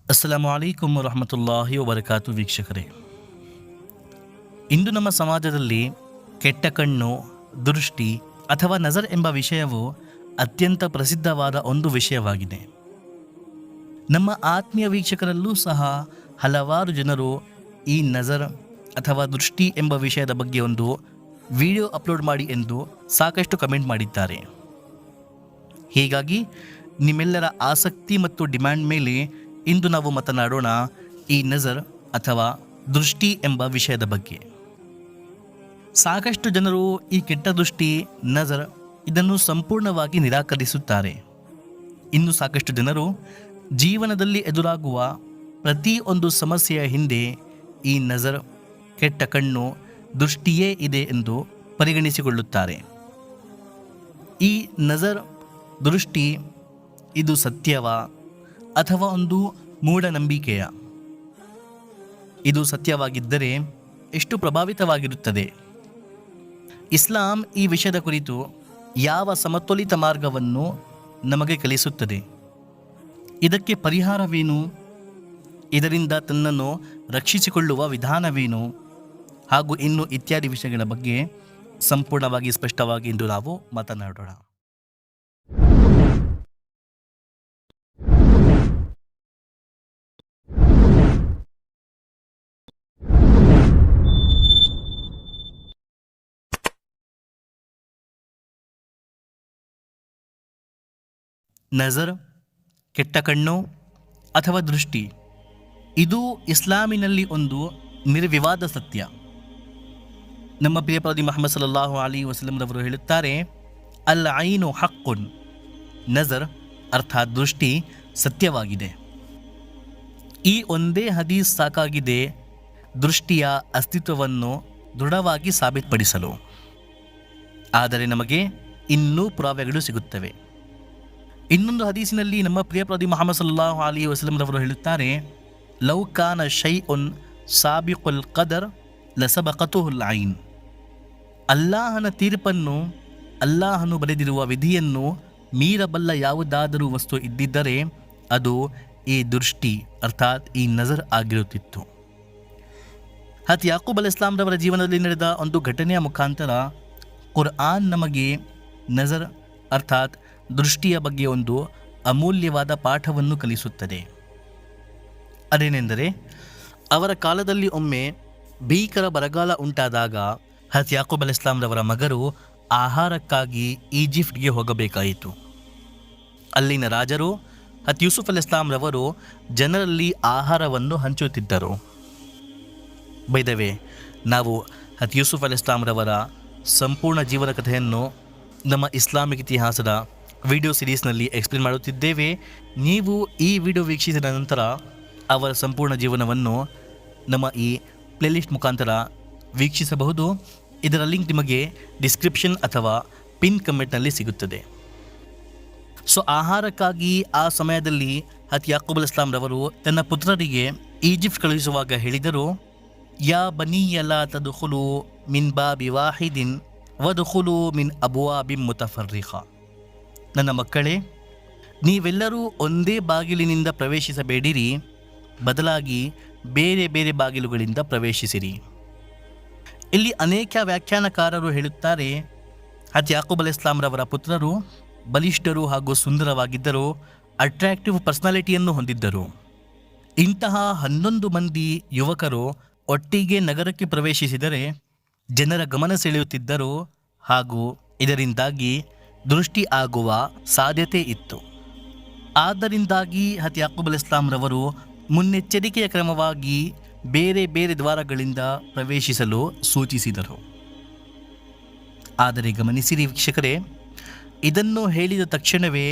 ಅಸ್ಸಲಾಮು ಅಲೈಕುಂ ವರಹಮತುಲ್ಲಾಹಿ ವಬರಕಾತು. ವೀಕ್ಷಕರೇ, ಇಂದು ನಮ್ಮ ಸಮಾಜದಲ್ಲಿ ಕೆಟ್ಟ ಕಣ್ಣು, ದೃಷ್ಟಿ ಅಥವಾ ನಜರ್ ಎಂಬ ವಿಷಯವು ಅತ್ಯಂತ ಪ್ರಸಿದ್ಧವಾದ ಒಂದು ವಿಷಯವಾಗಿದೆ. ನಮ್ಮ ಆತ್ಮೀಯ ವೀಕ್ಷಕರಲ್ಲೂ ಸಹ ಹಲವಾರು ಜನರು ಈ ನಜರ್ ಅಥವಾ ದೃಷ್ಟಿ ಎಂಬ ವಿಷಯದ ಬಗ್ಗೆ ಒಂದು ವಿಡಿಯೋ ಅಪ್ಲೋಡ್ ಮಾಡಿ ಎಂದು ಸಾಕಷ್ಟು ಕಮೆಂಟ್ ಮಾಡಿದ್ದಾರೆ. ಹೀಗಾಗಿ ನಿಮ್ಮೆಲ್ಲರ ಆಸಕ್ತಿ ಮತ್ತು ಡಿಮ್ಯಾಂಡ್ ಮೇಲೆ ಇಂದು ನಾವು ಮಾತನಾಡೋಣ ಈ ನಜರ್ ಅಥವಾ ದೃಷ್ಟಿ ಎಂಬ ವಿಷಯದ ಬಗ್ಗೆ. ಸಾಕಷ್ಟು ಜನರು ಈ ಕೆಟ್ಟ ದೃಷ್ಟಿ, ನಜರ್ ಇದನ್ನು ಸಂಪೂರ್ಣವಾಗಿ ನಿರಾಕರಿಸುತ್ತಾರೆ. ಇನ್ನು ಸಾಕಷ್ಟು ಜನರು ಜೀವನದಲ್ಲಿ ಎದುರಾಗುವ ಪ್ರತಿಯೊಂದು ಸಮಸ್ಯೆಯ ಹಿಂದೆ ಈ ನಜರ್, ಕೆಟ್ಟ ಕಣ್ಣು, ದೃಷ್ಟಿಯೇ ಇದೆ ಎಂದು ಪರಿಗಣಿಸಿಕೊಳ್ಳುತ್ತಾರೆ. ಈ ನಜರ್, ದೃಷ್ಟಿ ಇದು ಸತ್ಯವಾ ಅಥವಾ ಒಂದು ಮೂಢನಂಬಿಕೆಯ? ಇದು ಸತ್ಯವಾಗಿದ್ದರೆ ಎಷ್ಟು ಪ್ರಭಾವಿತವಾಗಿರುತ್ತದೆ? ಇಸ್ಲಾಂ ಈ ವಿಷಯದ ಕುರಿತು ಯಾವ ಸಮತೋಲಿತ ಮಾರ್ಗವನ್ನು ನಮಗೆ ಕಲಿಸುತ್ತದೆ? ಇದಕ್ಕೆ ಪರಿಹಾರವೇನು? ಇದರಿಂದ ತನ್ನನ್ನು ರಕ್ಷಿಸಿಕೊಳ್ಳುವ ವಿಧಾನವೇನು? ಹಾಗೂ ಇನ್ನು ಇತ್ಯಾದಿ ವಿಷಯಗಳ ಬಗ್ಗೆ ಸಂಪೂರ್ಣವಾಗಿ ಸ್ಪಷ್ಟವಾಗಿ ಇಂದು ನಾವು ಮಾತನಾಡೋಣ. ನಜರ್, ಕೆಟ್ಟ ಕಣ್ಣು ಅಥವಾ ದೃಷ್ಟಿ ಇದು ಇಸ್ಲಾಮಿನಲ್ಲಿ ಒಂದು ನಿರ್ವಿವಾದ ಸತ್ಯ. ನಮ್ಮ ಪ್ರಿಯ ಪ್ರವಾದಿ ಮುಹಮ್ಮದ್ ಸಲ್ಲಲ್ಲಾಹು ಅಲೈಹಿ ವಸಲ್ಲಂ ರವರು ಹೇಳುತ್ತಾರೆ, ಅಲ್ ಐನು ಹಕ್ಕುನ್. ನಜರ್ ಅರ್ಥಾತ್ ದೃಷ್ಟಿ ಸತ್ಯವಾಗಿದೆ. ಈ ಒಂದೇ ಹದೀಸ್ ಸಾಕಾಗಿದೆ ದೃಷ್ಟಿಯ ಅಸ್ತಿತ್ವವನ್ನು ದೃಢವಾಗಿ ಸಾಬೀತುಪಡಿಸಲು. ಆದರೆ ನಮಗೆ ಇನ್ನೂ ಪುರಾವೆಗಳು ಸಿಗುತ್ತವೆ. ಇನ್ನೊಂದು ಹದೀಸಿನಲ್ಲಿ ನಮ್ಮ ಪ್ರಿಯ ಪ್ರವಾದಿ ಮುಹಮ್ಮದ್ ಸಲ್ಲಲ್ಲಾಹು ಅಲೈಹಿ ವಸಲ್ಲಂ ರವರು ಹೇಳುತ್ತಾರೆ, ಲೌ ಕಾನ ಶೈಉನ್ ಸಾಬಿಕುಲ್ ಕದರ್ ಲಸಬಕತುಹುಲ್ ಐನ್. ಅಲ್ಲಾಹನ ತೀರ್ಪನ್ನು, ಅಲ್ಲಾಹನು ಬರೆದಿರುವ ವಿಧಿಯನ್ನು ಮೀರಬಲ್ಲ ಯಾವುದಾದರೂ ವಸ್ತು ಇದ್ದಿದ್ದರೆ ಅದು ಈ ದೃಷ್ಟಿ ಅರ್ಥಾತ್ ಈ ನಜರ್ ಆಗಿರುತ್ತಿತ್ತು. ಯಾಕೂಬ್ ಅಲೈಹಿಸ್ಸಲಾಂ ರವರ ಜೀವನದಲ್ಲಿ ನಡೆದ ಒಂದು ಘಟನೆಯ ಮುಖಾಂತರ ಕುರ್ಆನ್ ನಮಗೆ ನಜರ್ ಅರ್ಥಾತ್ ದೃಷ್ಟಿಯ ಬಗ್ಗೆ ಒಂದು ಅಮೂಲ್ಯವಾದ ಪಾಠವನ್ನು ಕಲಿಸುತ್ತದೆ. ಅದೇನೆಂದರೆ, ಅವರ ಕಾಲದಲ್ಲಿ ಒಮ್ಮೆ ಭೀಕರ ಬರಗಾಲ ಉಂಟಾದಾಗ ಯಾಕೂಬ್ ಅಲೈಹಿಸ್ಸಲಾಂ ರವರ ಮಗರು ಆಹಾರಕ್ಕಾಗಿ ಈಜಿಪ್ಟ್ಗೆ ಹೋಗಬೇಕಾಯಿತು. ಅಲ್ಲಿನ ರಾಜರು ಯೂಸುಫ್ ಅಲೈಹಿಸ್ಸಲಾಂ ರವರು ಜನರಲ್ಲಿ ಆಹಾರವನ್ನು ಹಂಚುತ್ತಿದ್ದರು. ಬೈದವೆ, ನಾವು ಯೂಸುಫ್ ಅಲೈಹಿಸ್ಸಲಾಂ ರವರ ಸಂಪೂರ್ಣ ಜೀವನ ಕಥೆಯನ್ನು ನಮ್ಮ ಇಸ್ಲಾಮಿಕ್ ಇತಿಹಾಸದ ವಿಡಿಯೋ ಸಿರೀಸ್ನಲ್ಲಿ ಎಕ್ಸ್ಪ್ಲೇನ್ ಮಾಡುತ್ತಿದ್ದೇವೆ. ನೀವು ಈ ವಿಡಿಯೋ ವೀಕ್ಷಿಸಿದ ನಂತರ ಅವರ ಸಂಪೂರ್ಣ ಜೀವನವನ್ನು ನಮ್ಮ ಈ ಪ್ಲೇಲಿಸ್ಟ್ ಮುಖಾಂತರ ವೀಕ್ಷಿಸಬಹುದು. ಇದರ ಲಿಂಕ್ ನಿಮಗೆ ಡಿಸ್ಕ್ರಿಪ್ಷನ್ ಅಥವಾ ಪಿನ್ ಕಮೆಂಟ್ನಲ್ಲಿ ಸಿಗುತ್ತದೆ. ಆಹಾರಕ್ಕಾಗಿ ಆ ಸಮಯದಲ್ಲಿ ಯಾಕೂಬ್ ಅಲೈಹಿಸ್ಸಲಾಂ ರವರು ತನ್ನ ಪುತ್ರರಿಗೆ ಈಜಿಪ್ಟ್ ಕಳುಹಿಸುವಾಗ ಹೇಳಿದರು, ಯಾ ಬನಿಯ ಲಾ ತದ್ಖುಲು ಮಿನ್ ಬಾಬಿ ವಾಹಿದಿನ್ ವದ್ಖುಲು ಮಿನ್ ಅಬ್ವಾಬಿನ್ ಮುತಫರ್ರಿಖಾ. ನನ್ನ ಮಕ್ಕಳೇ, ನೀವೆಲ್ಲರೂ ಒಂದೇ ಬಾಗಿಲಿನಿಂದ ಪ್ರವೇಶಿಸಬೇಡಿರಿ, ಬದಲಾಗಿ ಬೇರೆ ಬೇರೆ ಬಾಗಿಲುಗಳಿಂದ ಪ್ರವೇಶಿಸಿರಿ. ಇಲ್ಲಿ ಅನೇಕ ವ್ಯಾಖ್ಯಾನಕಾರರು ಹೇಳುತ್ತಾರೆ, ಯಾಕೂಬ್ ಅಲೈಹಿಸ್ಸಲಾಂ ರವರ ಪುತ್ರರು ಬಲಿಷ್ಠರು ಹಾಗೂ ಸುಂದರವಾಗಿದ್ದರು, ಅಟ್ರಾಕ್ಟಿವ್ ಪರ್ಸನಾಲಿಟಿಯನ್ನು ಹೊಂದಿದ್ದರು. ಇಂತಹ 11 ಮಂದಿ ಯುವಕರು ಒಟ್ಟಿಗೆ ನಗರಕ್ಕೆ ಪ್ರವೇಶಿಸಿದರೆ ಜನರ ಗಮನ ಸೆಳೆಯುತ್ತಿದ್ದರು ಹಾಗೂ ಇದರಿಂದಾಗಿ ದೃಷ್ಟಿ ಆಗುವ ಸಾಧ್ಯತೆ ಇತ್ತು. ಆದ್ದರಿಂದಾಗಿ ಯಾಕೂಬ್ ಅಲೈಹಿಸ್ಸಲಾಂ ರವರು ಮುನ್ನೆಚ್ಚರಿಕೆಯ ಕ್ರಮವಾಗಿ ಬೇರೆ ಬೇರೆ ದ್ವಾರಗಳಿಂದ ಪ್ರವೇಶಿಸಲು ಸೂಚಿಸಿದರು. ಆದರೆ ಗಮನಿಸಿರಿ ವೀಕ್ಷಕರೇ, ಇದನ್ನು ಹೇಳಿದ ತಕ್ಷಣವೇ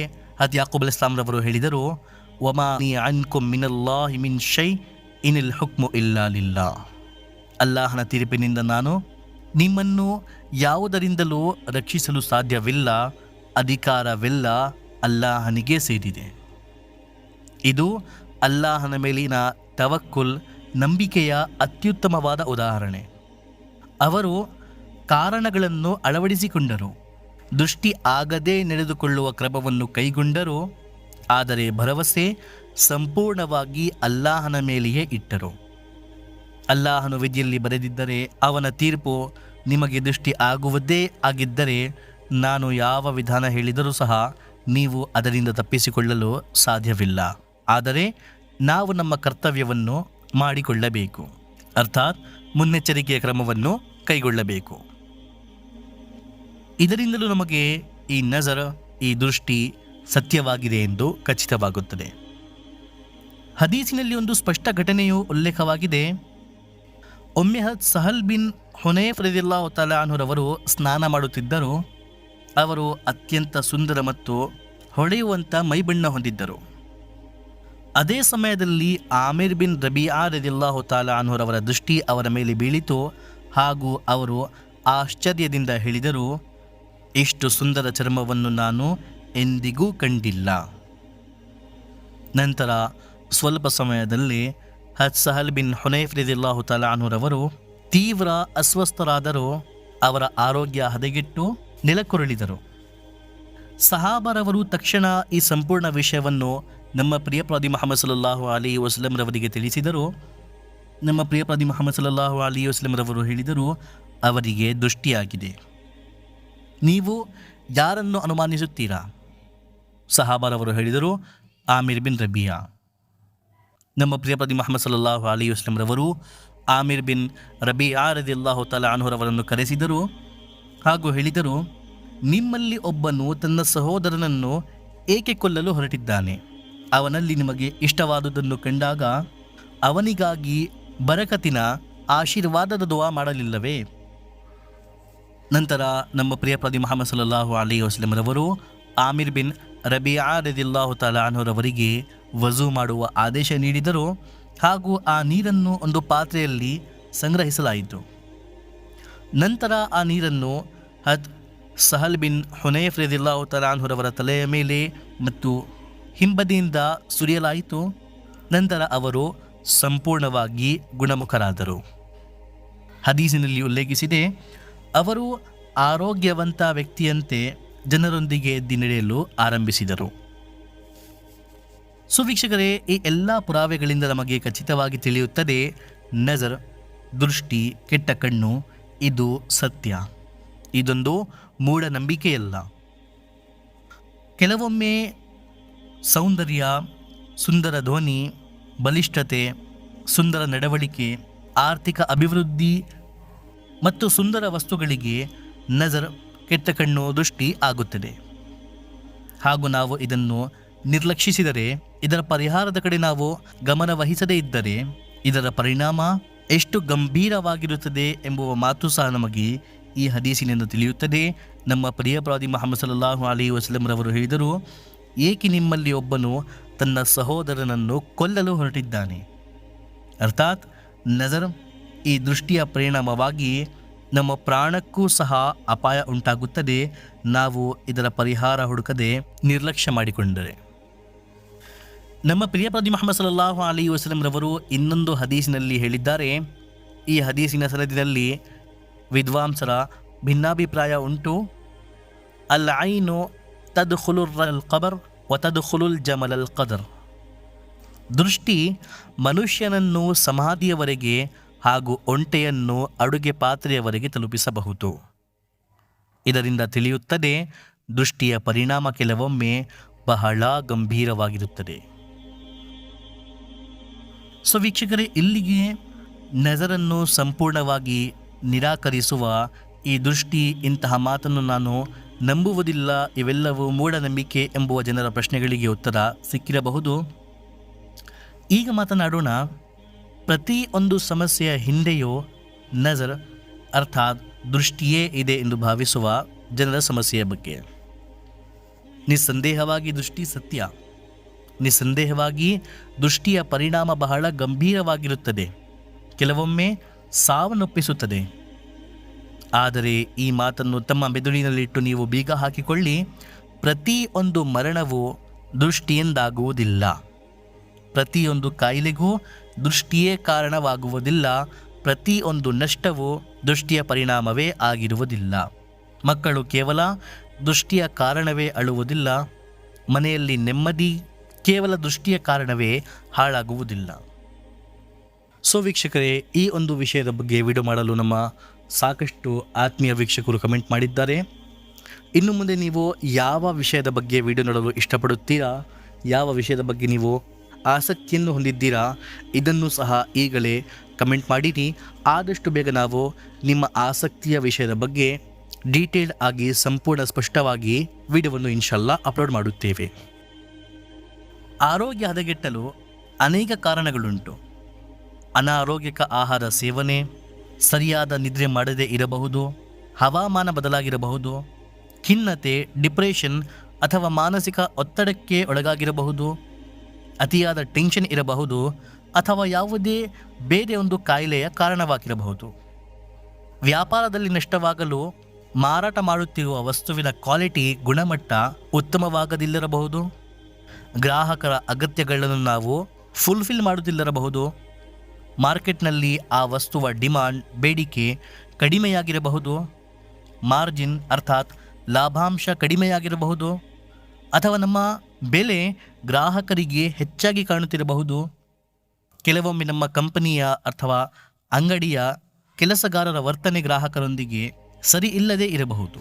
ಯಾಕೂಬ್ ಅಲೈಹಿಸ್ಸಲಾಂ ರವರು ಹೇಳಿದರು, ವಮಾ ಅನ್ಕುಂ ಮಿನಲ್ಲಾಹಿ ಮಿನ್ ಶೈ ಇನಿಲ್ ಹುಕ್ಮು ಇಲ್ಲಾ ಲಿಲ್ಲಾಹ್. ಅಲ್ಲಾಹನ ತೀರ್ಪಿನಿಂದ ನಾನು ನಿಮ್ಮನ್ನು ಯಾವುದರಿಂದಲೂ ರಕ್ಷಿಸಲು ಸಾಧ್ಯವಿಲ್ಲ, ಅಧಿಕಾರವೆಲ್ಲ ಅಲ್ಲಾಹನಿಗೆ ಸೇರಿದೆ. ಇದು ಅಲ್ಲಾಹನ ಮೇಲಿನ ತವಕ್ಕುಲ್, ನಂಬಿಕೆಯ ಅತ್ಯುತ್ತಮವಾದ ಉದಾಹರಣೆ. ಅವರು ಕಾರಣಗಳನ್ನು ಅಳವಡಿಸಿಕೊಂಡರು, ದೃಷ್ಟಿ ಆಗದೇ ನಡೆದುಕೊಳ್ಳುವ ಕ್ರಮವನ್ನು ಕೈಗೊಂಡರು. ಆದರೆ ಭರವಸೆ ಸಂಪೂರ್ಣವಾಗಿ ಅಲ್ಲಾಹನ ಮೇಲೆಯೇ ಇಟ್ಟರು. ಅಲ್ಲಾಹನು ವಿಧಿಯಲ್ಲಿ ಬರೆದಿದ್ದರೆ ಅವನ ತೀರ್ಪು ನಿಮಗೆ ದೃಷ್ಟಿ ಆಗುವುದೇ ಆಗಿದ್ದರೆ ನಾನು ಯಾವ ವಿಧಾನ ಹೇಳಿದರೂ ಸಹ ನೀವು ಅದರಿಂದ ತಪ್ಪಿಸಿಕೊಳ್ಳಲು ಸಾಧ್ಯವಿಲ್ಲ. ಆದರೆ ನಾವು ನಮ್ಮ ಕರ್ತವ್ಯವನ್ನು ಮಾಡಿಕೊಳ್ಳಬೇಕು, ಅರ್ಥಾತ್ ಮುನ್ನೆಚ್ಚರಿಕೆಯ ಕ್ರಮವನ್ನು ಕೈಗೊಳ್ಳಬೇಕು. ಇದರಿಂದಲೂ ನಮಗೆ ಈ ನಜರ್, ಈ ದೃಷ್ಟಿ ಸತ್ಯವಾಗಿದೆ ಎಂದು ಖಚಿತವಾಗುತ್ತದೆ. ಹದೀಸಿನಲ್ಲಿ ಒಂದು ಸ್ಪಷ್ಟ ಘಟನೆಯು ಉಲ್ಲೇಖವಾಗಿದೆ. ಒಮ್ಮೆ ಸಹಲ್ ಬಿನ್ ಹುನೈಫ್ ರದಿಯಲ್ಲಾಹು ತಆಲಾ ಅನ್ಹುರವರು ಸ್ನಾನ ಮಾಡುತ್ತಿದ್ದರು. ಅವರು ಅತ್ಯಂತ ಸುಂದರ ಮತ್ತು ಹೊಳೆಯುವಂಥ ಮೈಬಣ್ಣ ಹೊಂದಿದ್ದರು. ಅದೇ ಸಮಯದಲ್ಲಿ ಆಮಿರ್ ಬಿನ್ ರಬಿಯಾ ರದಿಯಲ್ಲಾಹು ತಆಲಾ ಅನ್ಹುರವರ ದೃಷ್ಟಿ ಅವರ ಮೇಲೆ ಬೀಳಿತು ಹಾಗೂ ಅವರು ಆಶ್ಚರ್ಯದಿಂದ ಹೇಳಿದರು, ಇಷ್ಟು ಸುಂದರ ಚರ್ಮವನ್ನು ನಾನು ಎಂದಿಗೂ ಕಂಡಿಲ್ಲ. ನಂತರ ಸ್ವಲ್ಪ ಸಮಯದಲ್ಲಿ ಸಹಲ್ ಬಿನ್ ಹುನೈಫ್ ರದಿಯಲ್ಲಾಹು ತಆಲಾ ಅನ್ಹುರವರು ತೀವ್ರ ಅಸ್ವಸ್ಥರಾದರು. ಅವರ ಆರೋಗ್ಯ ಹದಗೆಟ್ಟು ನೆಲಕ್ಕುರುಳಿದರು. ಸಹಾಬರವರು ತಕ್ಷಣ ಈ ಸಂಪೂರ್ಣ ವಿಷಯವನ್ನು ನಮ್ಮ ಪ್ರಿಯ ಪ್ರವಾದಿ ಮುಹಮ್ಮದ್ ಸಲ್ಲಲ್ಲಾಹು ಅಲೈಹಿ ವಸಲ್ಲಂ ರವರಿಗೆ ತಿಳಿಸಿದರು. ನಮ್ಮ ಪ್ರಿಯ ಪ್ರವಾದಿ ಮುಹಮ್ಮದ್ ಸಲ್ಲಲ್ಲಾಹು ಅಲೈಹಿ ವಸಲ್ಲಂ ರವರು ಹೇಳಿದರು, ಅವರಿಗೆ ದೃಷ್ಟಿಯಾಗಿದೆ. ನೀವು ಯಾರನ್ನು ಅನುಮಾನಿಸುತ್ತೀರಾ? ಸಹಾಬರವರು ಹೇಳಿದರು, ಆಮಿರ್ ಬಿನ್ ರಬಿಯಾ. ನಮ್ಮ ಪ್ರಿಯ ಪ್ರವಾದಿ ಮುಹಮ್ಮದ್ ಸಲ್ಲಲ್ಲಾಹು ಅಲೈಹಿ ವಸಲ್ಲಂ ರವರು ಆಮಿರ್ ಬಿನ್ ರಬಿಯಾ ರದಿಯಲ್ಲಾಹು ತಆಲಾ ಅನ್ಹುರವರನ್ನು ಕರೆಸಿದರು ಹಾಗೂ ಹೇಳಿದರು, ನಿಮ್ಮಲ್ಲಿ ಒಬ್ಬನು ತನ್ನ ಸಹೋದರನನ್ನು ಏಕೆ ಕೊಲ್ಲಲು ಹೊರಟಿದ್ದಾನೆ? ಅವನಲ್ಲಿ ನಿಮಗೆ ಇಷ್ಟವಾದುದನ್ನು ಕಂಡಾಗ ಅವನಿಗಾಗಿ ಬರಕತಿನ ಆಶೀರ್ವಾದದ ದುವಾ ಮಾಡಲಿಲ್ಲವೇ? ನಂತರ ನಮ್ಮ ಪ್ರಿಯ ಪ್ರವಾದಿ ಮುಹಮ್ಮದ್ ಸಲ್ಲಲ್ಲಾಹು ಅಲೈಹಿ ವಸಲ್ಲಂ ರವರು ಆಮಿರ್ ಬಿನ್ ರಬಿಯಾ ರದಿಯಲ್ಲಾಹು ತಆಲಾ ಅನ್ಹುರವರಿಗೆ ವಜೂ ಮಾಡುವ ಆದೇಶ ನೀಡಿದರು ಹಾಗೂ ಆ ನೀರನ್ನು ಒಂದು ಪಾತ್ರೆಯಲ್ಲಿ ಸಂಗ್ರಹಿಸಲಾಯಿತು. ನಂತರ ಆ ನೀರನ್ನು ಸಹಲ್ ಬಿನ್ ಹುನೈಫ್ ರದಿಯಲ್ಲಾಹು ತಆಲಾ ಅನ್ಹುರವರ ತಲೆಯ ಮೇಲೆ ಮತ್ತು ಹಿಂಬದಿಯಿಂದ ಸುರಿಯಲಾಯಿತು. ನಂತರ ಅವರು ಸಂಪೂರ್ಣವಾಗಿ ಗುಣಮುಖರಾದರು. ಹದೀಸಿನಲ್ಲಿ ಉಲ್ಲೇಖಿಸಿದೆ, ಅವರು ಆರೋಗ್ಯವಂತ ವ್ಯಕ್ತಿಯಂತೆ ಜನರೊಂದಿಗೆ ಎದ್ದು ನಡೆಯಲು ಆರಂಭಿಸಿದರು. ವೀಕ್ಷಕರೇ, ಈ ಎಲ್ಲ ಪುರಾವೆಗಳಿಂದ ನಮಗೆ ಖಚಿತವಾಗಿ ತಿಳಿಯುತ್ತದೆ, ನಜರ್, ದೃಷ್ಟಿ, ಕೆಟ್ಟ ಕಣ್ಣು ಇದು ಸತ್ಯ. ಇದೊಂದು ಮೂಢನಂಬಿಕೆಯಲ್ಲ. ಕೆಲವೊಮ್ಮೆ ಸೌಂದರ್ಯ, ಸುಂದರ ಧ್ವನಿ, ಬಲಿಷ್ಠತೆ, ಸುಂದರ ನಡವಳಿಕೆ, ಆರ್ಥಿಕ ಅಭಿವೃದ್ಧಿ ಮತ್ತು ಸುಂದರ ವಸ್ತುಗಳಿಗೆ ನಜರ್, ಕೆಟ್ಟ ಕಣ್ಣು, ದೃಷ್ಟಿ ಆಗುತ್ತದೆ. ಹಾಗೂ ನಾವು ಇದನ್ನು ನಿರ್ಲಕ್ಷಿಸಿದರೆ, ಇದರ ಪರಿಹಾರದ ಕಡೆ ನಾವು ಗಮನ ವಹಿಸದೇ ಇದ್ದರೆ ಇದರ ಪರಿಣಾಮ ಎಷ್ಟು ಗಂಭೀರವಾಗಿರುತ್ತದೆ ಎಂಬುವ ಮಾತು ಸಹ ನಮಗೆ ಈ ಹದೀಸಿನಿಂದ ತಿಳಿಯುತ್ತದೆ. ನಮ್ಮ ಪ್ರಿಯ ಪ್ರವಾದಿ ಮುಹಮ್ಮದ್ ಸಲ್ಲಲ್ಲಾಹು ಅಲೈಹಿ ವಸಲ್ಲಂ ರವರು ಹೇಳಿದರು, ಏಕೆ ನಿಮ್ಮಲ್ಲಿ ಒಬ್ಬನು ತನ್ನ ಸಹೋದರನನ್ನು ಕೊಲ್ಲಲು ಹೊರಟಿದ್ದಾನೆ? ಅರ್ಥಾತ್ ನಜರ್, ಈ ದೃಷ್ಟಿಯ ಪರಿಣಾಮವಾಗಿ ನಮ್ಮ ಪ್ರಾಣಕ್ಕೂ ಸಹ ಅಪಾಯ ಉಂಟಾಗುತ್ತದೆ, ನಾವು ಇದರ ಪರಿಹಾರ ಹುಡುಕದೆ ನಿರ್ಲಕ್ಷ್ಯ ಮಾಡಿಕೊಂಡರೆ. ನಮ್ಮ ಪ್ರಿಯ ಪ್ರವಾದಿ ಮುಹಮ್ಮದ್ ಸಲ್ಲಲ್ಲಾಹು ಅಲೈಹಿ ವಸಲ್ಲಂ ರವರು ಇನ್ನೊಂದು ಹದೀಸಿನಲ್ಲಿ ಹೇಳಿದ್ದಾರೆ. ಈ ಹದೀಸಿನ ಸನದಿನಲ್ಲಿ ವಿದ್ವಾಂಸರ ಭಿನ್ನಾಭಿಪ್ರಾಯ ಉಂಟು. ಅಲ್ ಐನು ತದ್ಖುಲುಲ್ ಖಬರ್ ವ ತದ್ಖುಲುಲ್ ಜಮಲಲ್ ಕದರ್. ದೃಷ್ಟಿ ಮನುಷ್ಯನನ್ನು ಸಮಾಧಿಯವರೆಗೆ ಹಾಗೂ ಒಂಟೆಯನ್ನು ಅಡುಗೆ ಪಾತ್ರೆಯವರೆಗೆ ತಲುಪಿಸಬಹುದು. ಇದರಿಂದ ತಿಳಿಯುತ್ತದೆ, ದೃಷ್ಟಿಯ ಪರಿಣಾಮ ಕೆಲವೊಮ್ಮೆ ಬಹಳ ಗಂಭೀರವಾಗಿರುತ್ತದೆ. ವೀಕ್ಷಕರೇ, ಇಲ್ಲಿಗೆ ನಜರನ್ನು ಸಂಪೂರ್ಣವಾಗಿ ನಿರಾಕರಿಸುವ ಈ ದೃಷ್ಟಿ, ಇಂತಹ ಮಾತನ್ನು ನಾನು ನಂಬುವುದಿಲ್ಲ, ಇವೆಲ್ಲವೂ ಮೂಢನಂಬಿಕೆ ಎಂಬುವ ಜನರ ಪ್ರಶ್ನೆಗಳಿಗೆ ಉತ್ತರ ಸಿಕ್ಕಿರಬಹುದು. ಈಗ ಮಾತನಾಡೋಣ, ಪ್ರತಿ ಒಂದು ಸಮಸ್ಯೆಯ ಹಿಂದೆಯೂ ನಜರ್ ಅರ್ಥಾತ್ ದೃಷ್ಟಿಯೇ ಇದೆ ಎಂದು ಭಾವಿಸುವ ಜನರ ಸಮಸ್ಯೆಯ ಬಗ್ಗೆ. ನಿಸ್ಸಂದೇಹವಾಗಿ ದೃಷ್ಟಿ ಸತ್ಯ. ನಿಸ್ಸಂದೇಹವಾಗಿ ದೃಷ್ಟಿಯ ಪರಿಣಾಮ ಬಹಳ ಗಂಭೀರವಾಗಿರುತ್ತದೆ, ಕೆಲವೊಮ್ಮೆ ಸಾವನ್ನೊಪ್ಪಿಸುತ್ತದೆ. ಆದರೆ ಈ ಮಾತನ್ನು ತಮ್ಮ ಮೆದುಳಿನಲ್ಲಿಟ್ಟು ನೀವು ಬೀಗ ಹಾಕಿಕೊಳ್ಳಿ, ಪ್ರತಿಯೊಂದು ಮರಣವು ದೃಷ್ಟಿಯಿಂದಾಗುವುದಿಲ್ಲ, ಪ್ರತಿಯೊಂದು ಕಾಯಿಲೆಗೂ ದೃಷ್ಟಿಯೇ ಕಾರಣವಾಗುವುದಿಲ್ಲ, ಪ್ರತಿಯೊಂದು ನಷ್ಟವೂ ದೃಷ್ಟಿಯ ಪರಿಣಾಮವೇ ಆಗಿರುವುದಿಲ್ಲ. ಮಕ್ಕಳು ಕೇವಲ ದೃಷ್ಟಿಯ ಕಾರಣವೇ ಅಳುವುದಿಲ್ಲ, ಮನೆಯಲ್ಲಿ ನೆಮ್ಮದಿ, ಕೇವಲ ದೃಷ್ಟಿಯ ಕಾರಣವೇ ಹಾಳಾಗುವುದಿಲ್ಲ. ಸೊ ವೀಕ್ಷಕರೇ, ಈ ಒಂದು ವಿಷಯದ ಬಗ್ಗೆ ವಿಡಿಯೋ ಮಾಡಲು ನಮ್ಮ ಸಾಕಷ್ಟು ಆತ್ಮೀಯ ವೀಕ್ಷಕರು ಕಮೆಂಟ್ ಮಾಡಿದ್ದಾರೆ. ಇನ್ನು ಮುಂದೆ ನೀವು ಯಾವ ವಿಷಯದ ಬಗ್ಗೆ ವಿಡಿಯೋ ನೋಡಲು ಇಷ್ಟಪಡುತ್ತೀರಾ, ಯಾವ ವಿಷಯದ ಬಗ್ಗೆ ನೀವು ಆಸಕ್ತಿಯನ್ನು ಹೊಂದಿದ್ದೀರಾ, ಇದನ್ನು ಸಹ ಈಗಲೇ ಕಮೆಂಟ್ ಮಾಡಿರಿ. ಆದಷ್ಟು ಬೇಗ ನಾವು ನಿಮ್ಮ ಆಸಕ್ತಿಯ ವಿಷಯದ ಬಗ್ಗೆ ಡೀಟೇಲ್ ಆಗಿ ಸಂಪೂರ್ಣ ಸ್ಪಷ್ಟವಾಗಿ ವಿಡಿಯೋವನ್ನು ಇನ್ಶಾಲ್ಲಾ ಅಪ್ಲೋಡ್ ಮಾಡುತ್ತೇವೆ. ಆರೋಗ್ಯ ಹದಗೆಟ್ಟಲು ಅನೇಕ ಕಾರಣಗಳುಂಟು. ಅನಾರೋಗ್ಯಕ ಆಹಾರ ಸೇವನೆ, ಸರಿಯಾದ ನಿದ್ರೆ ಮಾಡದೇ ಇರಬಹುದು, ಹವಾಮಾನ ಬದಲಾಗಿರಬಹುದು, ಖಿನ್ನತೆ, ಡಿಪ್ರೆಷನ್ ಅಥವಾ ಮಾನಸಿಕ ಒತ್ತಡಕ್ಕೆ ಒಳಗಾಗಿರಬಹುದು, ಅತಿಯಾದ ಟೆನ್ಷನ್ ಇರಬಹುದು, ಅಥವಾ ಯಾವುದೇ ಬೇರೆ ಒಂದು ಕಾಯಿಲೆಯ ಕಾರಣವಾಗಿರಬಹುದು. ವ್ಯಾಪಾರದಲ್ಲಿ ನಷ್ಟವಾಗಲು ಮಾರಾಟ ಮಾಡುತ್ತಿರುವ ವಸ್ತುವಿನ ಕ್ವಾಲಿಟಿ, ಗುಣಮಟ್ಟ ಉತ್ತಮವಾಗದಿಲ್ಲರಬಹುದು. ಗ್ರಾಹಕರ ಅಗತ್ಯಗಳನ್ನು ನಾವು ಫುಲ್ಫಿಲ್ ಮಾಡುತ್ತಿಲ್ಲರಬಹುದು. ಮಾರ್ಕೆಟ್ನಲ್ಲಿ ಆ ವಸ್ತುವ ಡಿಮಾಂಡ್, ಬೇಡಿಕೆ ಕಡಿಮೆಯಾಗಿರಬಹುದು. ಮಾರ್ಜಿನ್ ಅರ್ಥಾತ್ ಲಾಭಾಂಶ ಕಡಿಮೆಯಾಗಿರಬಹುದು. ಅಥವಾ ನಮ್ಮ ಬೆಲೆ ಗ್ರಾಹಕರಿಗೆ ಹೆಚ್ಚಾಗಿ ಕಾಣುತ್ತಿರಬಹುದು. ಕೆಲವೊಮ್ಮೆ ನಮ್ಮ ಕಂಪನಿಯ ಅಥವಾ ಅಂಗಡಿಯ ಕೆಲಸಗಾರರ ವರ್ತನೆ ಗ್ರಾಹಕರೊಂದಿಗೆ ಸರಿ ಇಲ್ಲದೇ ಇರಬಹುದು.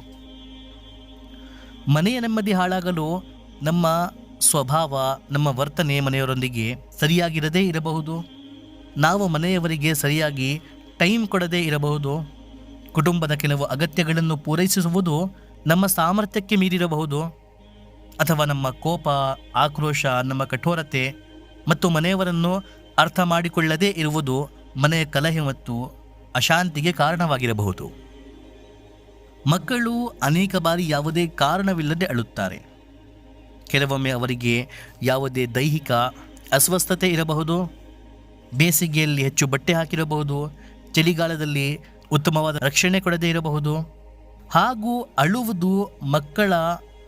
ಮನೆಯ ನೆಮ್ಮದಿ ಹಾಳಾಗಲು ನಮ್ಮ ಸ್ವಭಾವ, ನಮ್ಮ ವರ್ತನೆ ಮನೆಯವರೊಂದಿಗೆ ಸರಿಯಾಗಿರದೇ ಇರಬಹುದು. ನಾವು ಮನೆಯವರಿಗೆ ಸರಿಯಾಗಿ ಟೈಮ್ ಕೊಡದೇ ಇರಬಹುದು. ಕುಟುಂಬದ ಕೆಲವು ಅಗತ್ಯಗಳನ್ನು ಪೂರೈಸುವುದು ನಮ್ಮ ಸಾಮರ್ಥ್ಯಕ್ಕೆ ಮೀರಿರಬಹುದು. ಅಥವಾ ನಮ್ಮ ಕೋಪ, ಆಕ್ರೋಶ, ನಮ್ಮ ಕಠೋರತೆ ಮತ್ತು ಮನೆಯವರನ್ನು ಅರ್ಥ ಮಾಡಿಕೊಳ್ಳದೇ ಇರುವುದು ಮನೆಯ ಕಲಹೆ ಮತ್ತು ಅಶಾಂತಿಗೆ ಕಾರಣವಾಗಿರಬಹುದು. ಮಕ್ಕಳು ಅನೇಕ ಬಾರಿ ಯಾವುದೇ ಕಾರಣವಿಲ್ಲದೆ ಅಳುತ್ತಾರೆ. ಕೆಲವೊಮ್ಮೆ ಅವರಿಗೆ ಯಾವುದೇ ದೈಹಿಕ ಅಸ್ವಸ್ಥತೆ ಇರಬಹುದು. ಬೇಸಿಗೆಯಲ್ಲಿ ಹೆಚ್ಚು ಬಟ್ಟೆ ಹಾಕಿರಬಹುದು, ಚಳಿಗಾಲದಲ್ಲಿ ಉತ್ತಮವಾದ ರಕ್ಷಣೆ ಕೊಡದೇ ಇರಬಹುದು. ಹಾಗೂ ಅಳುವುದು ಮಕ್ಕಳ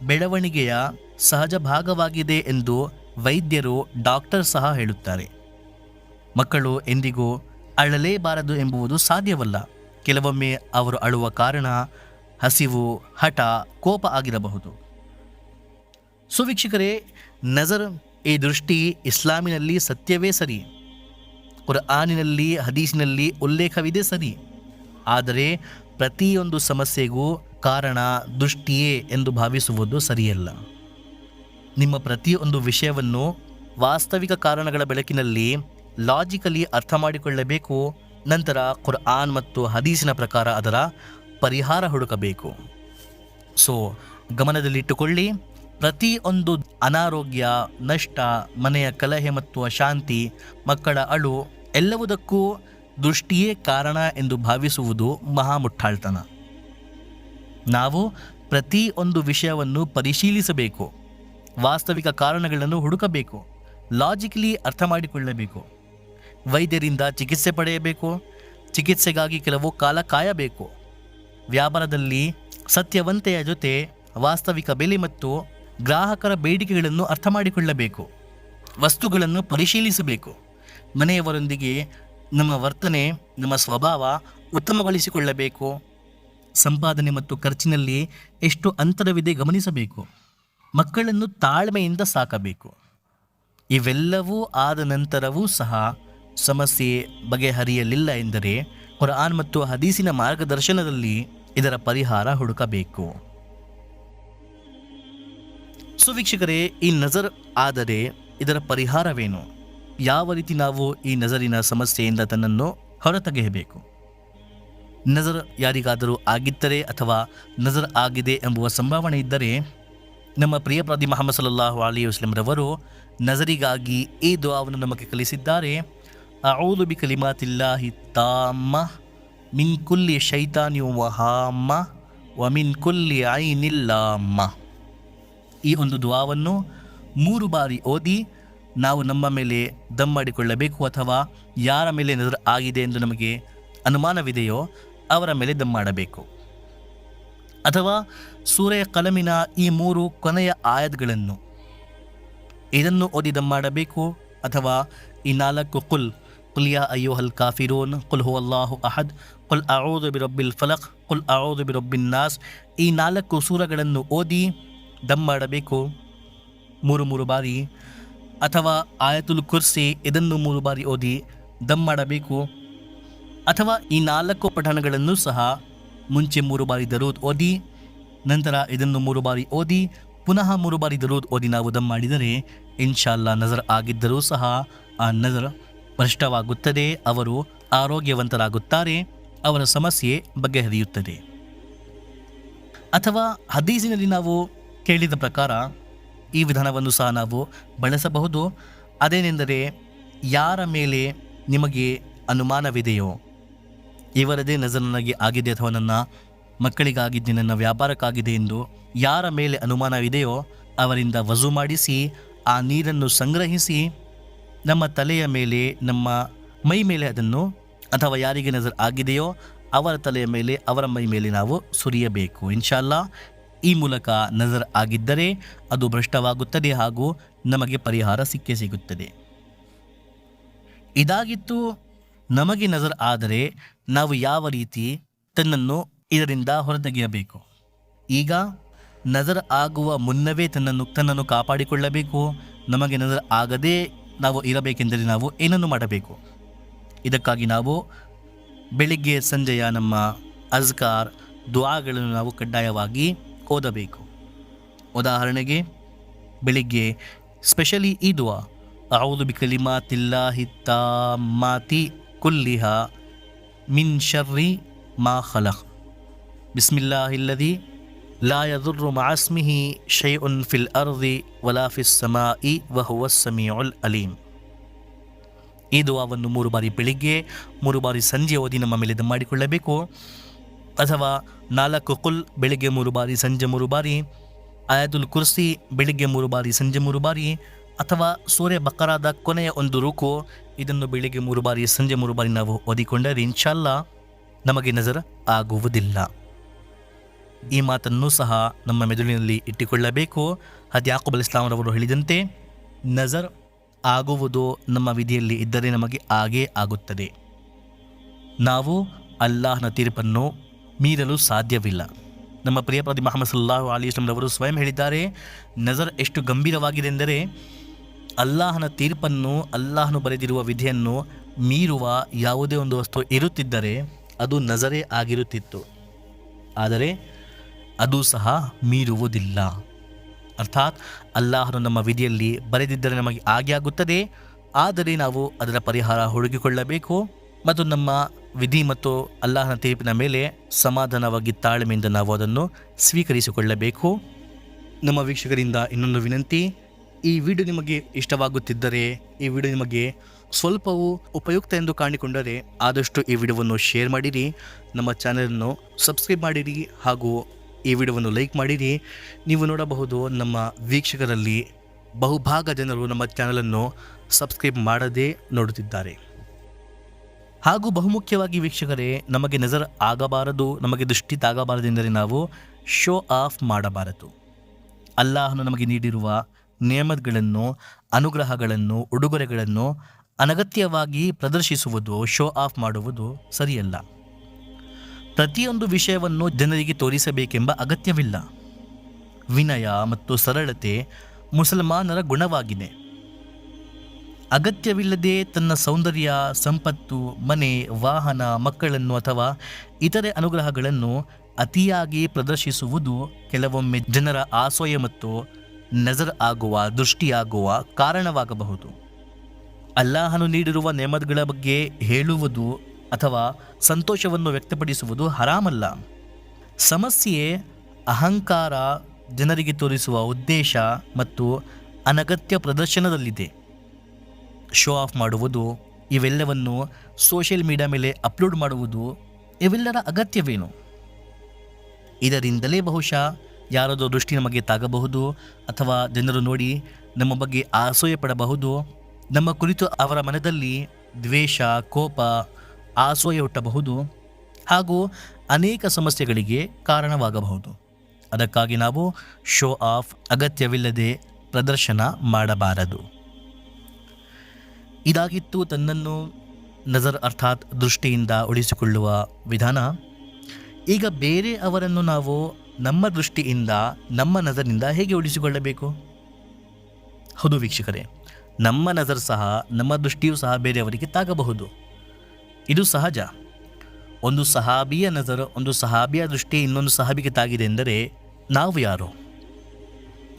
ಬೆಳವಣಿಗೆಯ ಸಹಜ ಭಾಗವಾಗಿದೆ ಎಂದು ವೈದ್ಯರು, ಡಾಕ್ಟರ್ ಸಹ ಹೇಳುತ್ತಾರೆ. ಮಕ್ಕಳು ಎಂದಿಗೂ ಅಳಲೇಬಾರದು ಎಂಬುದು ಸಾಧ್ಯವಲ್ಲ. ಕೆಲವೊಮ್ಮೆ ಅವರು ಅಳುವ ಕಾರಣ ಹಸಿವು, ಹಠ, ಕೋಪ ಆಗಿರಬಹುದು. ಸೊ ವೀಕ್ಷಕರೇ, ನಜರ್, ಈ ದೃಷ್ಟಿ ಇಸ್ಲಾಮಿನಲ್ಲಿ ಸತ್ಯವೇ ಸರಿ, ಕುರ್ಆನಿನಲ್ಲಿ, ಹದೀಸಿನಲ್ಲಿ ಉಲ್ಲೇಖವಿದೆ ಸರಿ. ಆದರೆ ಪ್ರತಿಯೊಂದು ಸಮಸ್ಯೆಗೂ ಕಾರಣ ದೃಷ್ಟಿಯೇ ಎಂದು ಭಾವಿಸುವುದು ಸರಿಯಲ್ಲ. ನಿಮ್ಮ ಪ್ರತಿಯೊಂದು ವಿಷಯವನ್ನು ವಾಸ್ತವಿಕ ಕಾರಣಗಳ ಬೆಳಕಿನಲ್ಲಿ ಲಾಜಿಕಲಿ ಅರ್ಥ ಮಾಡಿಕೊಳ್ಳಬೇಕು. ನಂತರ ಕುರ್ಆನ್ ಮತ್ತು ಹದೀಸಿನ ಪ್ರಕಾರ ಅದರ ಪರಿಹಾರ ಹುಡುಕಬೇಕು. ಸೊ ಗಮನದಲ್ಲಿಟ್ಟುಕೊಳ್ಳಿ, ಪ್ರತಿಯೊಂದು ಅನಾರೋಗ್ಯ, ನಷ್ಟ, ಮನೆಯ ಕಲಹೆ ಮತ್ತು ಅಶಾಂತಿ, ಮಕ್ಕಳ ಅಳು ಎಲ್ಲವುದಕ್ಕೂ ದೃಷ್ಟಿಯೇ ಕಾರಣ ಎಂದು ಭಾವಿಸುವುದು ಮಹಾಮುಟ್ಟಾಳ್ತನ. ನಾವು ಪ್ರತಿಯೊಂದು ವಿಷಯವನ್ನು ಪರಿಶೀಲಿಸಬೇಕು, ವಾಸ್ತವಿಕ ಕಾರಣಗಳನ್ನು ಹುಡುಕಬೇಕು, ಲಾಜಿಕಲಿ ಅರ್ಥ ಮಾಡಿಕೊಳ್ಳಬೇಕು. ವೈದ್ಯರಿಂದ ಚಿಕಿತ್ಸೆ ಪಡೆಯಬೇಕು. ಚಿಕಿತ್ಸೆಗಾಗಿ ಕೆಲವು ಕಾಲ ಕಾಯಬೇಕು. ವ್ಯಾಪಾರದಲ್ಲಿ ಸತ್ಯವಂತೆಯ ಜೊತೆ ವಾಸ್ತವಿಕ ಬೆಲೆ ಮತ್ತು ಗ್ರಾಹಕರ ಬೇಡಿಕೆಗಳನ್ನು ಅರ್ಥ ಮಾಡಿಕೊಳ್ಳಬೇಕು. ವಸ್ತುಗಳನ್ನು ಪರಿಶೀಲಿಸಬೇಕು. ಮನೆಯವರೊಂದಿಗೆ ನಮ್ಮ ವರ್ತನೆ, ನಮ್ಮ ಸ್ವಭಾವ ಉತ್ತಮಗೊಳಿಸಿಕೊಳ್ಳಬೇಕು. ಸಂಪಾದನೆ ಮತ್ತು ಖರ್ಚಿನಲ್ಲಿ ಎಷ್ಟು ಅಂತರವಿದೆ ಗಮನಿಸಬೇಕು. ಮಕ್ಕಳನ್ನು ತಾಳ್ಮೆಯಿಂದ ಸಾಕಬೇಕು. ಇವೆಲ್ಲವೂ ಆದ ನಂತರವೂ ಸಹ ಸಮಸ್ಯೆ ಬಗೆಹರಿಯಲಿಲ್ಲ ಎಂದರೆ ಕುರ್ಆನ್ ಮತ್ತು ಹದೀಸಿನ ಮಾರ್ಗದರ್ಶನದಲ್ಲಿ ಇದರ ಪರಿಹಾರ ಹುಡುಕಬೇಕು. ಸೊ ವೀಕ್ಷಕರೇ, ಈ ನಜರ್ ಆದರೆ ಇದರ ಪರಿಹಾರವೇನು? ಯಾವ ರೀತಿ ನಾವು ಈ ನಜರಿನ ಸಮಸ್ಯೆಯಿಂದ ತನ್ನನ್ನು ಹೊರತೆಗೆಯಬೇಕು? ನಜರ್ ಯಾರಿಗಾದರೂ ಆಗಿದ್ದರೆ ಅಥವಾ ನಜರ್ ಆಗಿದೆ ಎಂಬುವ ಸಂಭಾವನೆ ಇದ್ದರೆ ನಮ್ಮ ಪ್ರಿಯ ಪ್ರವಾದಿ ಮುಹಮ್ಮದ್ ಸಲ್ಲಲ್ಲಾಹು ಅಲೈಹಿ ವಸಲ್ಲಂ ರವರು ನಜರಿಗಾಗಿ ಈ ದುಆವನ್ನು ನಮಗೆ ಕಲಿಸಿದ್ದಾರೆ. ಅಊದು ಬಿ ಕಲಿಮಾತಿಲ್ಲಾಹಿ ತಾಮ್ಮ ಮಿನ್ ಕುಲ್ಲಿ ಶೈತಾನಿ ವಹಾಮ್ಮ ವ ಮಿನ್ ಕುಲ್ಲಿ ಐನಿಲ್ಲಾಮ್ಮ. ಈ ಒಂದು ದುಆವನ್ನು 3 ಬಾರಿ ಓದಿ ನಾವು ನಮ್ಮ ಮೇಲೆ ದಮ್ ಮಾಡಿಕೊಳ್ಳಬೇಕು. ಅಥವಾ ಯಾರ ಮೇಲೆ ನಜರ್ ಆಗಿದೆ ಎಂದು ನಮಗೆ ಅನುಮಾನವಿದೆಯೋ ಅವರ ಮೇಲೆ ದಮ್ ಮಾಡಬೇಕು. ಅಥವಾ ಸೂರೆ ಕಲಮಿನ ಈ 3 ಕೊನೆಯ ಆಯತ್ಗಳನ್ನು ಇದನ್ನು ಓದಿ ದಮ್ ಮಾಡಬೇಕು. ಅಥವಾ ಈ 4 ಕುಲ್ ಯಾ ಅಯ್ಯುಹಲ್ ಕಾಫಿರೂನ್, ಕುಲ್ ಹುವಲ್ಲಾಹು ಅಹದ್, ಕುಲ್ ಅಊದು ಬಿರಬ್ಬಿಲ್ ಫಲಕ್, ಕುಲ್ ಅಊದು ಬಿರಬ್ಬಿನ್ ನಾಸ್, ಈ 4 ಸೂರಗಳನ್ನು ಓದಿ ದಮ್ ಮಾಡಬೇಕು 3 ಬಾರಿ. ಅಥವಾ ಆಯತುಲ್ ಕುರ್ಸಿ ಇದನ್ನು 3 ಬಾರಿ ಓದಿ ದಮ್ ಮಾಡಬೇಕು. ಅಥವಾ ಈ 4 ಪಠಣಗಳನ್ನು ಸಹ ಮುಂಚೆ 3 ಬಾರಿ ದರೂದ್ ಓದಿ, ನಂತರ ಇದನ್ನು 3 ಬಾರಿ ಓದಿ, ಪುನಃ 3 ಬಾರಿ ದರೂದ್ ಓದಿ ನಾವು ದಮ್ ಮಾಡಿದರೆ ಇನ್ಶಾಲ್ಲಾ ನಜರ್ ಆಗಿದ್ದರೂ ಸಹ ಆ ನಜರ್ ಭ್ರಷ್ಟವಾಗುತ್ತದೆ, ಅವರು ಆರೋಗ್ಯವಂತರಾಗುತ್ತಾರೆ, ಅವರ ಸಮಸ್ಯೆ ಬಗೆಹರಿಯುತ್ತದೆ. ಅಥವಾ ಹದೀಸಿನಲ್ಲಿ ನಾವು ಕೇಳಿದ ಪ್ರಕಾರ ಈ ವಿಧಾನವನ್ನು ಸಹ ನಾವು ಬಳಸಬಹುದು. ಅದೇನೆಂದರೆ, ಯಾರ ಮೇಲೆ ನಿಮಗೆ ಅನುಮಾನವಿದೆಯೋ, ಇವರದೇ ನಜರ್ ನನಗೆ ಆಗಿದೆ ಅಥವಾ ನನ್ನ ಮಕ್ಕಳಿಗಾಗಿದೆ, ನನ್ನ ವ್ಯಾಪಾರಕ್ಕಾಗಿದೆ ಎಂದು ಯಾರ ಮೇಲೆ ಅನುಮಾನವಿದೆಯೋ ಅವರಿಂದ ವಜು ಮಾಡಿಸಿ ಆ ನೀರನ್ನು ಸಂಗ್ರಹಿಸಿ ನಮ್ಮ ತಲೆಯ ಮೇಲೆ, ನಮ್ಮ ಮೈ ಮೇಲೆ ಅದನ್ನು, ಅಥವಾ ಯಾರಿಗೆ ನಜರ್ ಆಗಿದೆಯೋ ಅವರ ತಲೆಯ ಮೇಲೆ, ಅವರ ಮೈ ಮೇಲೆ ನಾವು ಸುರಿಯಬೇಕು. ಇನ್ಶಾಲ್ಲಾ ಈ ಮೂಲಕ ನಜರ್ ಆಗಿದ್ದರೆ ಅದು ಭ್ರಷ್ಟವಾಗುತ್ತದೆ ಹಾಗೂ ನಮಗೆ ಪರಿಹಾರ ಸಿಕ್ಕೇ ಸಿಗುತ್ತದೆ. ಇದಾಗಿತ್ತು ನಮಗೆ ನಜರ್ ಆದರೆ ನಾವು ಯಾವ ರೀತಿ ಇದರಿಂದ ಹೊರತೆಗೆಯಬೇಕು. ಈಗ ನಜರ್ ಆಗುವ ಮುನ್ನವೇ ತನ್ನನ್ನು ಕಾಪಾಡಿಕೊಳ್ಳಬೇಕು. ನಮಗೆ ನಜರ್ ಆಗದೇ ನಾವು ಇರಬೇಕೆಂದರೆ ನಾವು ಏನನ್ನು ಮಾಡಬೇಕು? ಇದಕ್ಕಾಗಿ ನಾವು ಬೆಳಿಗ್ಗೆ ಸಂಜೆಯ ನಮ್ಮ ಅಜ್ಕಾರ್ ದುಆಗಳನ್ನು ನಾವು ಕಡ್ಡಾಯವಾಗಿ ಓದಬೇಕು. ಉದಾಹರಣೆಗೆ ಬೆಳಿಗ್ಗೆ ಸ್ಪೆಷಲಿ ಈ ದುಆ, ಅಔದು ಬಿಕಲಿಮಾತಿಲ್ಲಾಹಿ ತಾಮ್ಮಾತಿ ಕುಲ್ಲಿಹಾ ಮಿನ್ ಶರ್ರಿ ಮಾ ಖಲಕ್, ಬಿಸ್ಮಿಲ್ಲಾಹಿಲ್ಲದಿ ಲಾ ಯದುರ್ರು ಮಾ ಇಸ್ಮಿಹಿ ಶೈಉನ್ ಫಿಲ್ ಅರ್ದಿ ವಲಾ ಫಿಸ್ ಸಮಾಇ ವಹುವಸ್ ಸಮೀಉಲ್ ಅಲೀಮ್. ಈ ದುಆವನ್ನು 3 ಬಾರಿ ಬೆಳಿಗ್ಗೆ, 3 ಬಾರಿ ಸಂಜೆ ಓದಿ ನಮ್ಮ ಮೇಲೆ ದಮ್ ಮಾಡಿಕೊಳ್ಳಬೇಕು. ಅಥವಾ 4 ಕುಲ್ ಬೆಳಿಗ್ಗೆ 3 ಬಾರಿ, ಸಂಜೆ 3 ಬಾರಿ, ಆಯತುಲ್ ಕುರ್ಸಿ ಬೆಳಿಗ್ಗೆ 3 ಬಾರಿ, ಸಂಜೆ 3 ಬಾರಿ, ಅಥವಾ ಸೂರೆ ಬಕರಾದ ಕೊನೆಯ ಒಂದು ರುಕು ಇದನ್ನು ಬೆಳಿಗ್ಗೆ 3 ಬಾರಿ, ಸಂಜೆ 3 ಬಾರಿ ನಾವು ಓದಿಕೊಂಡರೆ ಇನ್ಶಾಲ್ಲಾ ನಮಗೆ ನಜರ್ ಆಗುವುದಿಲ್ಲ. ಈ ಮಾತನ್ನು ಸಹ ನಮ್ಮ ಮೆದುಳಿನಲ್ಲಿ ಇಟ್ಟುಕೊಳ್ಳಬೇಕು. ಹದ್ ಯಾಕೂಬ್ ಅಲೈಹಿಸ್ಸಲಾಂ ರವರು ಹೇಳಿದಂತೆ, ನಜರ್ ಆಗುವುದು ನಮ್ಮ ವಿಧಿಯಲ್ಲಿ ಇದ್ದರೆ ನಮಗೆ ಆಗೇ ಆಗುತ್ತದೆ. ನಾವು ಅಲ್ಲಾಹನ ತೀರ್ಪನ್ನು ಮೀರಲು ಸಾಧ್ಯವಿಲ್ಲ. ನಮ್ಮ ಪ್ರಿಯ ಪ್ರವಾದಿ ಮುಹಮ್ಮದ್ ಸಲ್ಲಲ್ಲಾಹು ಅಲೈಹಿ ವಸಲ್ಲಂ ರವರು ಸ್ವಯಂ ಹೇಳಿದ್ದಾರೆ, ನಜರ್ ಎಷ್ಟು ಗಂಭೀರವಾಗಿದೆ ಎಂದರೆ ಅಲ್ಲಾಹನ ತೀರ್ಪನ್ನು, ಅಲ್ಲಾಹನು ಬರೆದಿರುವ ವಿಧಿಯನ್ನು ಮೀರುವ ಯಾವುದೇ ಒಂದು ವಸ್ತು ಇರುತ್ತಿದ್ದರೆ ಅದು ನಜರೇ ಆಗಿರುತ್ತಿತ್ತು. ಆದರೆ ಅದು ಸಹ ಮೀರುವುದಿಲ್ಲ. ಅರ್ಥಾತ್ ಅಲ್ಲಾಹನು ನಮ್ಮ ವಿಧಿಯಲ್ಲಿ ಬರೆದಿದ್ದರೆ ನಮಗೆ ಆಗೇ ಆಗುತ್ತದೆ. ಆದರೆ ನಾವು ಅದರ ಪರಿಹಾರ ಹುಡುಕಿಕೊಳ್ಳಬೇಕು ಮತ್ತು ನಮ್ಮ ವಿಧಿ ಮತ್ತು ಅಲ್ಲಾಹನ ತೀರ್ಪಿನ ಮೇಲೆ ಸಮಾಧಾನವಾಗಿ ತಾಳ್ಮೆಯಿಂದ ನಾವು ಅದನ್ನು ಸ್ವೀಕರಿಸಿಕೊಳ್ಳಬೇಕು. ನಮ್ಮ ವೀಕ್ಷಕರಿಂದ ಇನ್ನೊಂದು ವಿನಂತಿ, ಈ ವಿಡಿಯೋ ನಿಮಗೆ ಇಷ್ಟವಾಗುತ್ತಿದ್ದರೆ, ಈ ವಿಡಿಯೋ ನಿಮಗೆ ಸ್ವಲ್ಪವೂ ಉಪಯುಕ್ತ ಎಂದು ಕಾಣಿಕೊಂಡರೆ ಆದಷ್ಟು ಈ ವಿಡಿಯೋವನ್ನು ಶೇರ್ ಮಾಡಿರಿ, ನಮ್ಮ ಚಾನಲನ್ನು ಸಬ್ಸ್ಕ್ರೈಬ್ ಮಾಡಿರಿ ಹಾಗೂ ಈ ವಿಡಿಯೋವನ್ನು ಲೈಕ್ ಮಾಡಿರಿ. ನೀವು ನೋಡಬಹುದು, ನಮ್ಮ ವೀಕ್ಷಕರಲ್ಲಿ ಬಹುಭಾಗ ಜನರು ನಮ್ಮ ಚಾನಲನ್ನು ಸಬ್ಸ್ಕ್ರೈಬ್ ಮಾಡದೇ ನೋಡುತ್ತಿದ್ದಾರೆ. ಹಾಗೂ ಬಹುಮುಖ್ಯವಾಗಿ ವೀಕ್ಷಕರೇ, ನಮಗೆ ನಜರ್ ಆಗಬಾರದು, ನಮಗೆ ದೃಷ್ಟಿ ತಾಗಬಾರದೆಂದರೆ ನಾವು ಶೋ ಆಫ್ ಮಾಡಬಾರದು. ಅಲ್ಲಾಹನು ನಮಗೆ ನೀಡಿರುವ ನೇಮತ್ಗಳನ್ನು, ಅನುಗ್ರಹಗಳನ್ನು, ಉಡುಗೊರೆಗಳನ್ನು ಅನಗತ್ಯವಾಗಿ ಪ್ರದರ್ಶಿಸುವುದು, ಶೋ ಆಫ್ ಮಾಡುವುದು ಸರಿಯಲ್ಲ. ಪ್ರತಿಯೊಂದು ವಿಷಯವನ್ನು ಜನರಿಗೆ ತೋರಿಸಬೇಕೆಂಬ ಅಗತ್ಯವಿಲ್ಲ. ವಿನಯ ಮತ್ತು ಸರಳತೆ ಮುಸಲ್ಮಾನರ ಗುಣವಾಗಿದೆ. ಅಗತ್ಯವಿಲ್ಲದೆ ತನ್ನ ಸೌಂದರ್ಯ, ಸಂಪತ್ತು, ಮನೆ, ವಾಹನ, ಮಕ್ಕಳನ್ನು ಅಥವಾ ಇತರೆ ಅನುಗ್ರಹಗಳನ್ನು ಅತಿಯಾಗಿ ಪ್ರದರ್ಶಿಸುವುದು ಕೆಲವೊಮ್ಮೆ ಜನರ ಆಸೋಯ ಮತ್ತು ನಜರ್ ಆಗುವ, ದೃಷ್ಟಿಯಾಗುವ ಕಾರಣವಾಗಬಹುದು. ಅಲ್ಲಾಹನು ನೀಡಿರುವ ನೇಮತ್ಗಳ ಬಗ್ಗೆ ಹೇಳುವುದು ಅಥವಾ ಸಂತೋಷವನ್ನು ವ್ಯಕ್ತಪಡಿಸುವುದು ಹರಾಮಲ್ಲ. ಸಮಸ್ಯೆ ಅಹಂಕಾರ, ಜನರಿಗೆ ತೋರಿಸುವ ಉದ್ದೇಶ ಮತ್ತು ಅನಗತ್ಯ ಪ್ರದರ್ಶನದಲ್ಲಿದೆ. ಶೋ ಆಫ್ ಮಾಡುವುದು, ಇವೆಲ್ಲವನ್ನು ಸೋಷಿಯಲ್ ಮೀಡಿಯಾ ಮೇಲೆ ಅಪ್ಲೋಡ್ ಮಾಡುವುದು, ಇವೆಲ್ಲರ ಅಗತ್ಯವೇನು? ಇದರಿಂದಲೇ ಬಹುಶಃ ಯಾರದೋ ದೃಷ್ಟಿ ನಮಗೆ ತಾಗಬಹುದು, ಅಥವಾ ಜನರು ನೋಡಿ ನಮ್ಮ ಬಗ್ಗೆ ಆಸೂಯೆ ಪಡಬಹುದು, ನಮ್ಮ ಕುರಿತು ಅವರ ಮನದಲ್ಲಿ ದ್ವೇಷ, ಕೋಪ, ಆಸೂಯೆ ಹುಟ್ಟಬಹುದು ಹಾಗೂ ಅನೇಕ ಸಮಸ್ಯೆಗಳಿಗೆ ಕಾರಣವಾಗಬಹುದು. ಅದಕ್ಕಾಗಿ ನಾವು ಶೋ ಆಫ್ ಅಗತ್ಯವಿಲ್ಲದೆ ಪ್ರದರ್ಶನ ಮಾಡಬಾರದು. ಇದಾಗಿತ್ತು ತನ್ನನ್ನು ನಜರ್ ಅರ್ಥಾತ್ ದೃಷ್ಟಿಯಿಂದ ಉಳಿಸಿಕೊಳ್ಳುವ ವಿಧಾನ. ಈಗ ಬೇರೆ ಅವರನ್ನು ನಾವು ನಮ್ಮ ದೃಷ್ಟಿಯಿಂದ, ನಮ್ಮ ನಜರ್ನಿಂದ ಹೇಗೆ ಉಳಿಸಿಕೊಳ್ಳಬೇಕು? ಹೌದು ವೀಕ್ಷಕರೇ, ನಮ್ಮ ನಜರ್ ಸಹ, ನಮ್ಮ ದೃಷ್ಟಿಯೂ ಸಹ ಬೇರೆಯವರಿಗೆ ತಾಗಬಹುದು. ಇದು ಸಹಜ. ಒಂದು ಸಹಾಬಿಯ ನಜರ್, ಒಂದು ಸಹಾಬಿಯ ದೃಷ್ಟಿ ಇನ್ನೊಂದು ಸಹಾಬಿಗೆ ತಾಗಿದೆ ಎಂದರೆ ನಾವು ಯಾರು?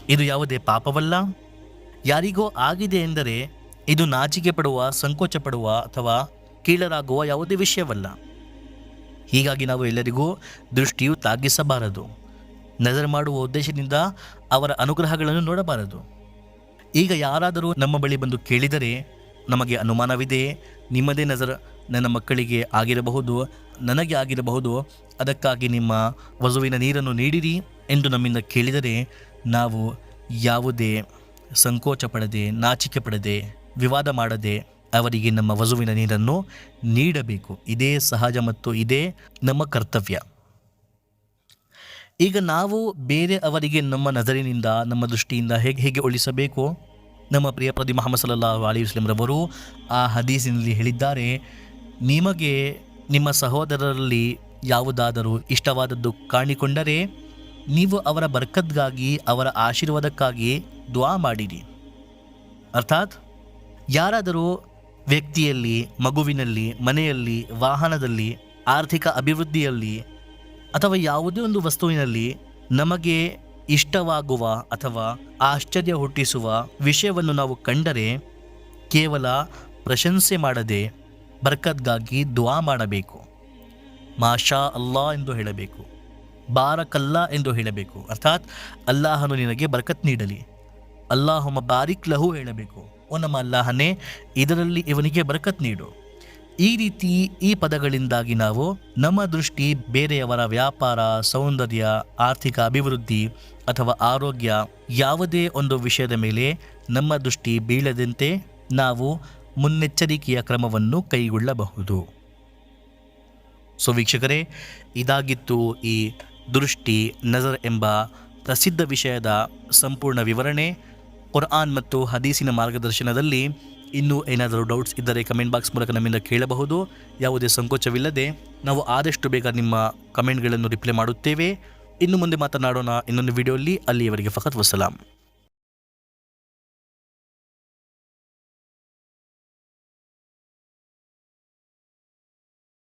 ಇದು ಯಾವುದೇ ಪಾಪವಲ್ಲ. ಯಾರಿಗೋ ಆಗಿದೆ ಎಂದರೆ ಇದು ನಾಚಿಕೆ ಪಡುವ, ಸಂಕೋಚ ಪಡುವ ಅಥವಾ ಕೀಳರಾಗುವ ಯಾವುದೇ ವಿಷಯವಲ್ಲ. ಹೀಗಾಗಿ ನಾವು ಎಲ್ಲರಿಗೂ ದೃಷ್ಟಿಯು ತಾಗಿಸಬಾರದು. ನಜರ್ ಮಾಡುವ ಉದ್ದೇಶದಿಂದ ಅವರ ಅನುಗ್ರಹಗಳನ್ನು ನೋಡಬಾರದು. ಈಗ ಯಾರಾದರೂ ನಮ್ಮ ಬಳಿ ಬಂದು ಕೇಳಿದರೆ ನಮಗೆ ಅನುಮಾನವಿದೆ, ನಿಮ್ಮದೇ ನಜರ್ ನನ್ನ ಮಕ್ಕಳಿಗೆ ಆಗಿರಬಹುದು, ನನಗೆ ಆಗಿರಬಹುದು, ಅದಕ್ಕಾಗಿ ನಿಮ್ಮ ವಜುವಿನ ನೀರನ್ನು ನೀಡಿರಿ ಎಂದು ನಮ್ಮಿಂದ ಕೇಳಿದರೆ ನಾವು ಯಾವುದೇ ಸಂಕೋಚ ಪಡದೆ, ನಾಚಿಕೆ ಪಡದೆ, ವಿವಾದ ಮಾಡದೆ ಅವರಿಗೆ ನಮ್ಮ ವಜುವಿನ ನೀರನ್ನು ನೀಡಬೇಕು. ಇದೇ ಸಹಜ ಮತ್ತು ಇದೇ ನಮ್ಮ ಕರ್ತವ್ಯ. ಈಗ ನಾವು ಬೇರೆ ಅವರಿಗೆ ನಮ್ಮ ನಜರಿನಿಂದ, ನಮ್ಮ ದೃಷ್ಟಿಯಿಂದ ಹೇಗೆ ಉಳಿಸಬೇಕು? ನಮ್ಮ ಪ್ರಿಯ ಪ್ರದಿ ಮುಹಮ್ಮದ್ ಸಲ್ಲಲ್ಲಾಹು ಅಲೈಹಿ ವಸಲ್ಲಂ ರವರು ಆ ಹದೀಸಿನಲ್ಲಿ ಹೇಳಿದ್ದಾರೆ, ನಿಮಗೆ ನಿಮ್ಮ ಸಹೋದರರಲ್ಲಿ ಯಾವುದಾದರೂ ಇಷ್ಟವಾದದ್ದು ಕಾಣಿಕೊಂಡರೆ ನೀವು ಅವರ ಬರ್ಕತ್ಗಾಗಿ, ಅವರ ಆಶೀರ್ವಾದಕ್ಕಾಗಿ ದುಆ ಮಾಡಿರಿ. ಅರ್ಥಾತ್ ಯಾರಾದರೂ ವ್ಯಕ್ತಿಯಲ್ಲಿ, ಮಗುವಿನಲ್ಲಿ, ಮನೆಯಲ್ಲಿ, ವಾಹನದಲ್ಲಿ, ಆರ್ಥಿಕ ಅಭಿವೃದ್ಧಿಯಲ್ಲಿ ಅಥವಾ ಯಾವುದೇ ಒಂದು ವಸ್ತುವಿನಲ್ಲಿ ನಮಗೆ ಇಷ್ಟವಾಗುವ ಅಥವಾ ಆಶ್ಚರ್ಯ ಹುಟ್ಟಿಸುವ ವಿಷಯವನ್ನು ನಾವು ಕಂಡರೆ ಕೇವಲ ಪ್ರಶಂಸೆ ಮಾಡದೆ ಬರ್ಕತ್ಗಾಗಿ ದುಆ ಮಾಡಬೇಕು. ಮಾಷಾ ಅಲ್ಲಾ ಎಂದು ಹೇಳಬೇಕು, ಬಾರಕಲ್ಲಾ ಎಂದು ಹೇಳಬೇಕು. ಅರ್ಥಾತ್ ಅಲ್ಲಾಹನು ನಿನಗೆ ಬರ್ಕತ್ ನೀಡಲಿ, ಅಲ್ಲಾಹುಮ್ಮ ಬಾರಿಕ್ ಲಹು ಹೇಳಬೇಕು. ಓ ನಮ್ಮ ಅಲ್ಲಾಹನೇ, ಇದರಲ್ಲಿ ಇವನಿಗೆ ಬರ್ಕತ್ ನೀಡು. ಈ ರೀತಿ ಈ ಪದಗಳಿಂದಾಗಿ ನಾವು ನಮ್ಮ ದೃಷ್ಟಿ ಬೇರೆಯವರ ವ್ಯಾಪಾರ, ಸೌಂದರ್ಯ, ಆರ್ಥಿಕ ಅಭಿವೃದ್ಧಿ ಅಥವಾ ಆರೋಗ್ಯ ಯಾವುದೇ ಒಂದು ವಿಷಯದ ಮೇಲೆ ನಮ್ಮ ದೃಷ್ಟಿ ಬೀಳದಂತೆ ನಾವು ಮುನ್ನೆಚ್ಚರಿಕೆಯ ಕ್ರಮವನ್ನು ಕೈಗೊಳ್ಳಬಹುದು. ಸೊ ವೀಕ್ಷಕರೇ, ಇದಾಗಿತ್ತು ಈ ದೃಷ್ಟಿ, ನಜರ್ ಎಂಬ ಪ್ರಸಿದ್ಧ ವಿಷಯದ ಸಂಪೂರ್ಣ ವಿವರಣೆ. ಕುರ್ಆನ್ ಮತ್ತು ಹದೀಸಿನ ಮಾರ್ಗದರ್ಶನದಲ್ಲಿ ಇನ್ನೂ ಏನಾದರೂ ಡೌಟ್ಸ್ ಇದ್ದರೆ ಕಮೆಂಟ್ ಬಾಕ್ಸ್ ಮೂಲಕ ನಮ್ಮಿಂದ ಕೇಳಬಹುದು. ಯಾವುದೇ ಸಂಕೋಚವಿಲ್ಲದೆ ನಾವು ಆದಷ್ಟು ಬೇಗ ನಿಮ್ಮ ಕಮೆಂಟ್ಗಳನ್ನು ರಿಪ್ಲೈ ಮಾಡುತ್ತೇವೆ. ಇನ್ನು ಮುಂದೆ ಮಾತನಾಡೋಣ ಇನ್ನೊಂದು ವಿಡಿಯೋಲ್ಲಿ. ಅಲ್ಲಿಯವರೆಗೆ ಫಕತ್ ವಸಲಾಂ.